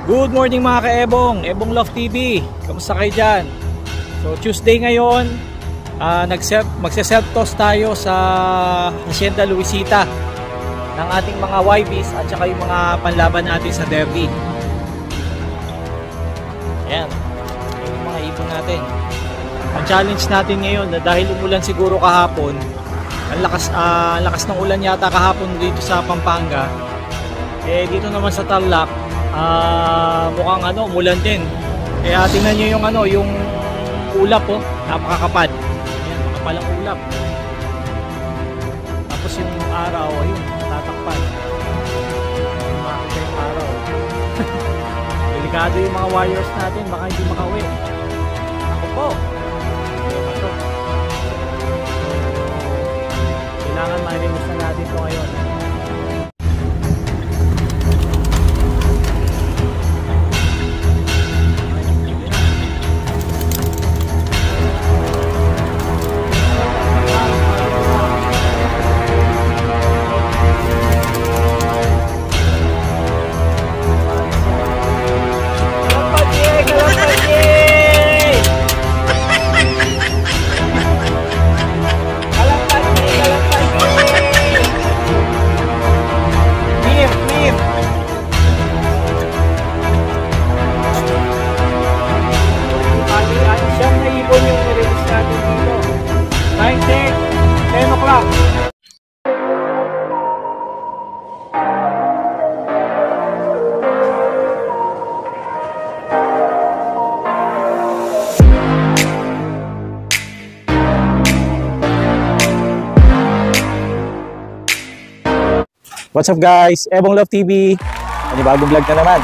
Good morning mga ka-Ebong, Ebong Love TV. Kamusta kayo dyan? So Tuesday ngayon, magse-self toss tayo sa Hacienda Luisita ng ating mga YBs at saka yung mga panlaban natin sa derby. Ayan, yung mga ipon natin. Ang challenge natin ngayon, dahil umulan siguro kahapon, ang lakas ng ulan yata kahapon dito sa Pampanga, dito naman sa Tarlac, mukhang umulan din. Kaya tingnan nyo yung ulap, napakakapal. Ayan, makapal ang ulap. Tapos yung araw, ayun, tatakpan. Makakita yung araw. Delikado yung mga wires natin, baka hindi makauwi. Ako po. Ito. Kailangan ma-remove na natin ito ngayon. What's up guys? Ebong Love TV. Panibagong vlog na naman.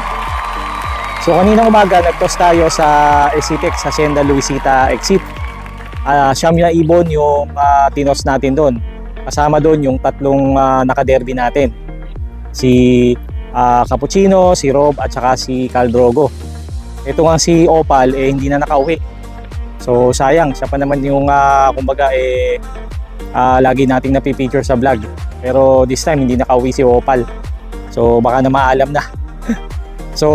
So kaninang umaga nag-toss tayo sa SCTEX Hacienda Luisita Exit. Siyam na ibon yung tinos natin doon. Kasama doon yung tatlong naka-derby natin. Si Cappuccino, si Rob at saka si Caldrogo. Ito nga si Opal hindi na nakauwi. So sayang, siya pa naman yung kumbaga lagi nating napipicture sa vlog. Pero this time hindi nakauwi si Opal. So baka na maalam na. So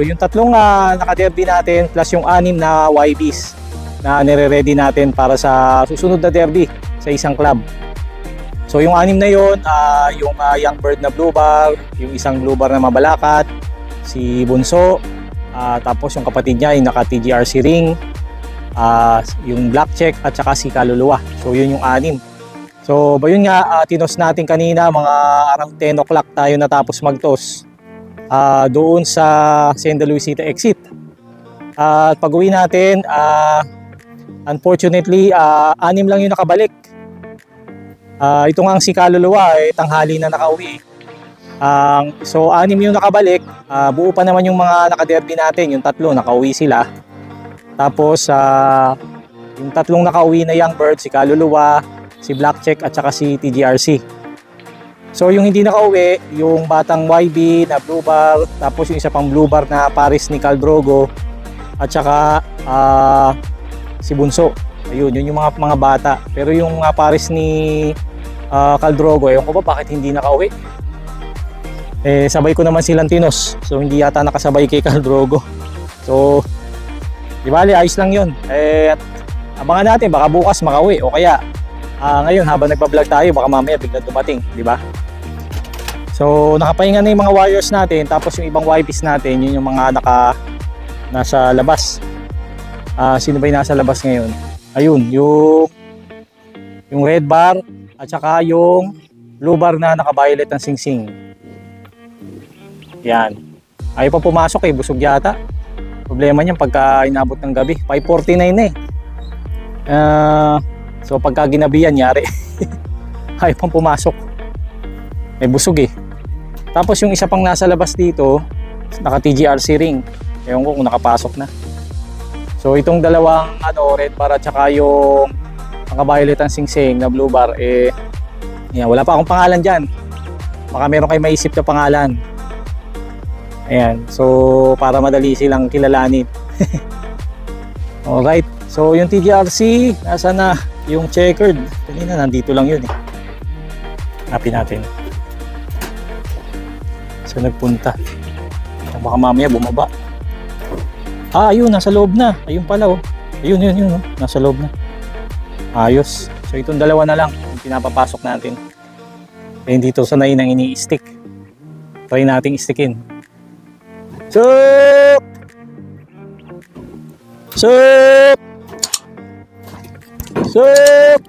yung tatlong naka-derby natin plus yung 6 na YBs na nire-ready natin para sa susunod na derby sa isang club. So yung 6 na yun, yung young bird na blue bar, yung isang blue bar na mabalakat, si Bunso, tapos yung kapatid niya yung naka TGRC ring, yung black check at saka si Kaluluwa. So yun yung 6. So, yun nga, tinos natin kanina, mga around 10 o'clock tayo natapos mag-toss doon sa Hacienda Luisita Exit. At pag-uwi natin, unfortunately, 6 lang yung nakabalik. Ito nga si Kaluluwa, tanghali na nakauwi. So, 6 yung nakabalik, buo pa naman yung mga naka-derby natin, yung 3, nakauwi sila. Tapos, yung 3 nakauwi na young bird, si Kaluluwa, si Black Check at saka si TGRC. So yung hindi nakauwi, yung batang YB na blue bar, tapos yung isa pang blue bar na Paris ni Caldrogo at saka si Bunso. Ayun, yun yung mga bata. Pero yung Paris ni Caldrogo, ewan ko ba bakit hindi nakauwi. Sabay ko naman silang tinos. So hindi yata nakasabay kay Caldrogo. So di bali, ayos lang yun. Abangan natin, baka bukas makauwi o kaya ngayon habang nagpa-vlog tayo baka mamaya bigla dumating, di ba? So nakapahinga na yung mga wires natin, tapos yung ibang YBs natin, yun yung mga nasa labas. Sino ba yung nasa labas ngayon? Ayun, yung red bar at saka yung blue bar na naka-violet ng singsing. Yan. Ayaw pa pumasok busog yata. Problema niyan pagka inabot ng gabi. 5:49 na so pagka ginabihan, yari. Ayaw pang pumasok. May busog Tapos yung isa pang nasa labas dito, naka TGRC ring. Ewan ko kung nakapasok na. So itong dalawang red bar at saka yung naka-violet ang singsing na blue bar, yan, wala pa akong pangalan dyan. Baka meron kayo maisip na pangalan. Ayan, so para madali silang kilalanin. Alright, so yung TGRC, nasa na? Yung checkered, kanina nandito lang yun Hanapin natin. So nagpunta. Baka mamaya bumaba. Ayun, nasa loob na. Ayun pala, oh. Ayun, oh. Nasa loob na. Ayos. So, itong dalawa na lang yung pinapapasok natin. Eh, dito sanay nang ini-stick. Try nating stickin. Sup! Sup! Sup!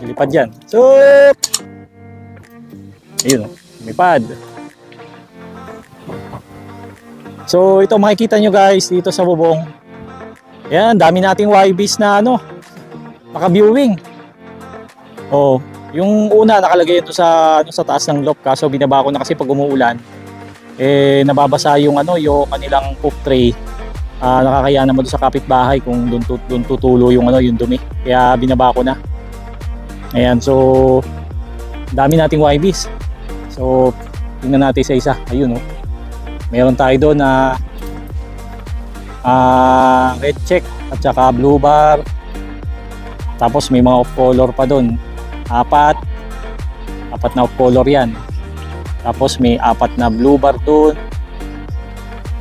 Lilipad yan. Sup! Ayun, lumipad. So, ito makikita nyo guys dito sa bubong. Yan, dami nating YBs na naka-viewing. Oh, yung una nakalagay ito sa taas ng loft, kaso binaba ko na kasi pag umuulan nababasa yung yung kanilang poop tray. Nakakaya naman doon sa kapitbahay kung doon tutulo yung yung dumi. Kaya binaba ko na. Ayan, so dami nating YBs. So, tingnan natin sa isa. Ayun, oh. Meron tayo doon na red check at saka blue bar. Tapos may mga off color pa doon. Apat na off color yan. Tapos may 4 na blue bar doon.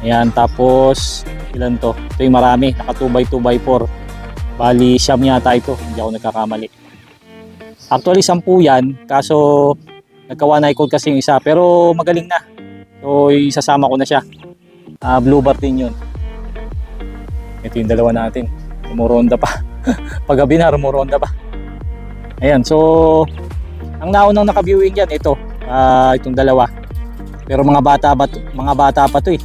Ayan, tapos ilan to? Ito yung marami, naka 2x2x4. Bali siyam yata ito, hindi ako nagkakamali. Actually 10 yan, kaso nagka-one eye code kasi yung isa, pero magaling na. So isasama ko na siya. Blue bar din yun. Ito yung dalawa natin. Rumuronda pa. Paggabi na, rumuronda pa. Ayan, so ang naunang naka-viewing yan, ito. Itong dalawa. Pero mga bata pa to eh.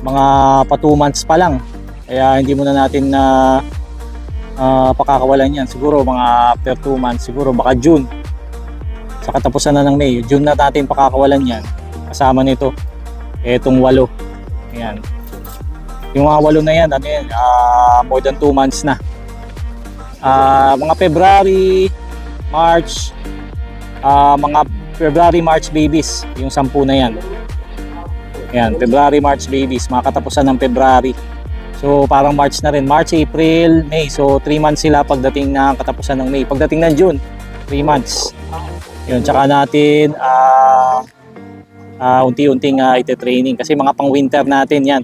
Mga pa 2 months pa lang. Kaya hindi muna natin na pakakawalan yan. Siguro mga after 2 months, siguro baka June. Sa katapusan na ng May, June na natin pakakawalan yan. Kasama nito etong 8. Ayan. Yung mga 8 na yan, more than 2 months na. Mga February, March, mga February, March babies, yung 10 na yan. Ayan, February, March babies, mga katapusan ng February. So parang March na rin, March, April, May. So 3 months sila pagdating ng katapusan ng May. Pagdating ng June, 3 months. Yun, tsaka natin unti-unting ite-training kasi mga pang-winter natin yan.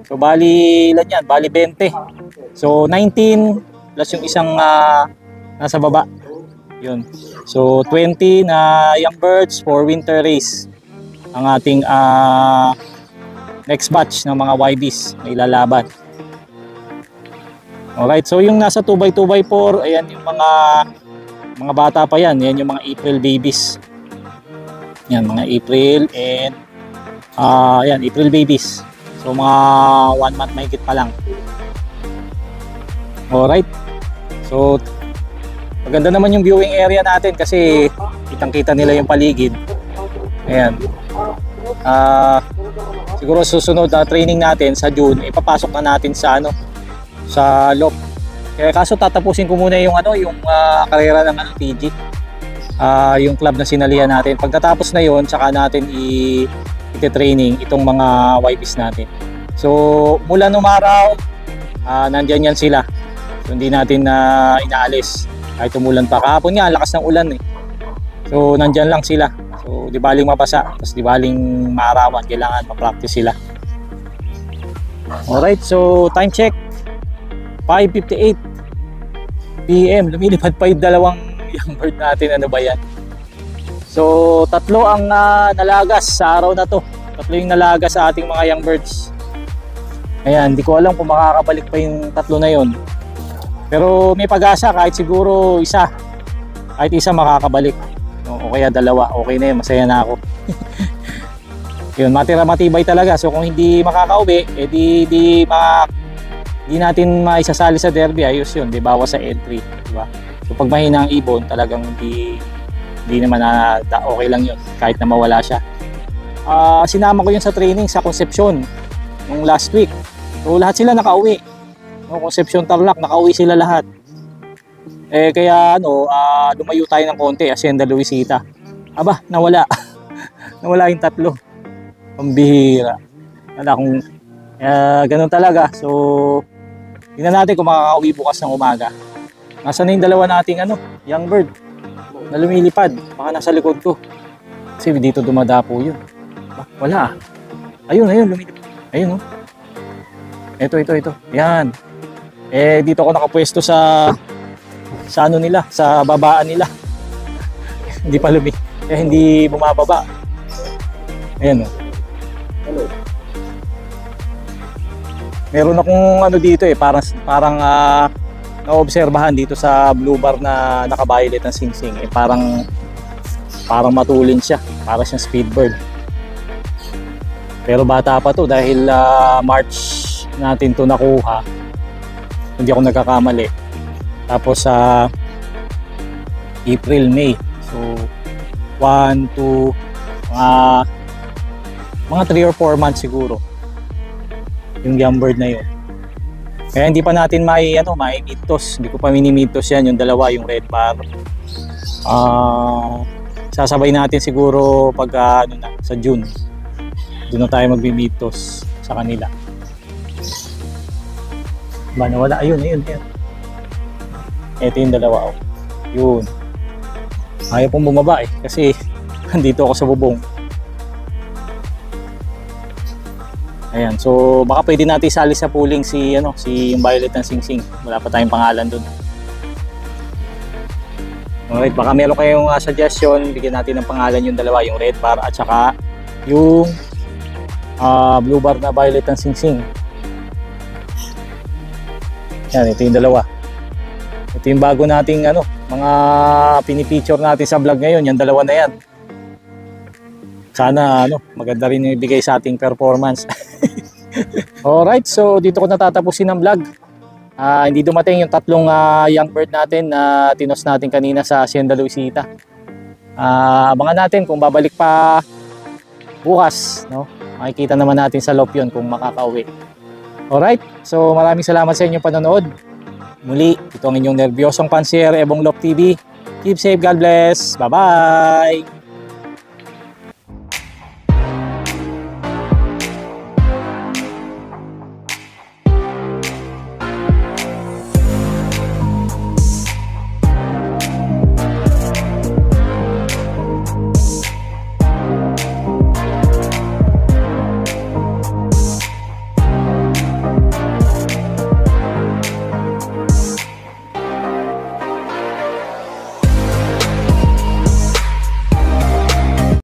So bali ilan yan? Bali 20. So 19 plus yung isang nasa baba. Yun. So 20 na young birds for winter race. Ang ating next batch ng mga YBs na ilalaban. Alright, so yung nasa 2x2x4, ayan yung mga bata pa yan. Yan yung mga April babies. Yan, mga April and yan, April babies. So mga 1 month mahigit pa lang. Alright. So maganda naman yung viewing area natin kasi kitang-kita nila yung paligid. Ayan. Siguro susunod na training natin sa June, ipapasok na natin sa sa loft. Kaya kaso tatapusin ko muna yung yung karera ng TG. Yung club na sinalihan natin. Pagkatapos na yon, saka natin i-training itong mga YBs natin. So mula nung araw, nandyan yan sila. So hindi natin inaalis. Kahit umulan pa. Kahapon nga, lakas ng ulan eh. So nandyan lang sila. So di baling mabasa, tapos di baling maarawan. Kailangan ma-practice sila. Alright, so time check. 5:58 PM. Lumilipad pa yung dalawang young bird natin. Ano ba yan? So 3 ang nalagas sa araw na to. 3 yung nalagas sa ating mga young birds. Ayan, hindi ko alam kung makakabalik pa yung 3 na yon. Pero may pag-asa kahit siguro isa. Kahit isa makakabalik. O kaya 2. Okay na yun, masaya na ako. Yun, matibay talaga. So kung hindi makakauwi, di natin maisasali sa derby. Ayos yun, di bawas sa entry. Diba? So pag mahina ang ibon, talagang hindi naman okay lang yun. Kahit na mawala siya. Sinama ko yun sa training sa Concepcion nung last week. So lahat sila nakauwi. No, Concepcion, Tarlac, nakauwi sila lahat. Kaya lumayo tayo ng konti, Hacienda Luisita. Aba, nawala. Nawala yung 3. Pambihira. Ganun talaga. So, tingnan natin kung makakauwi bukas ng umaga. Nasaan na yung 2 nating young bird na lumilipad. Baka nasa likod ko. Kasi dito dumadapo yun. Wala. Ayun, lumilipad. Ayun, oh. Ito. Yan. Dito ako nakapwesto sa ano nila, sa babaan nila. Hindi pa hindi bumababa. Ayan, oh. Meron akong ano dito parang naobserbahan dito sa blue bar na naka-violet ng singsing. Parang matulin siya, para siyang speedbird. Pero bata pa to dahil March natin to nakuha, hindi ako nagkakamali. Tapos sa April, May, so 1, 2, mga 3 or 4 months siguro yung young bird na yun. Kaya hindi pa natin mai-mitos. Hindi ko pa minimitos yan, yung dalawa, yung red bar. Sasabay natin siguro pag sa June. Doon na tayo magbimitos sa kanila. Ba, nawala? Ayun. Ito yung dalawa, oh. Yun. Ayaw pong bumaba kasi andito ako sa bubong. Ayan, so baka pwede natin isali sa pooling si yung violet ng singsing. Wala pa tayong pangalan doon. Alright, baka meron kayong suggestion, bigyan natin ng pangalan yung dalawa, yung red bar at saka yung blue bar na violet ng singsing. Yan, ito yung dalawa. Ito yung bago nating mga pinipicture natin sa vlog ngayon, yung dalawa na yan. Sana maganda rin yung ibigay sa ating performance. Alright, so dito ko natatapusin ang vlog. Hindi dumating yung tatlong young bird natin na tinos natin kanina sa Hacienda Luisita. Abangan natin kung babalik pa bukas, makikita naman natin sa loop yun kung makakauwi. Alright, so maraming salamat sa inyong panonood. Muli, ito ang inyong nervyosong pansier, Ebong Love TV. Keep safe, God bless. Bye-bye!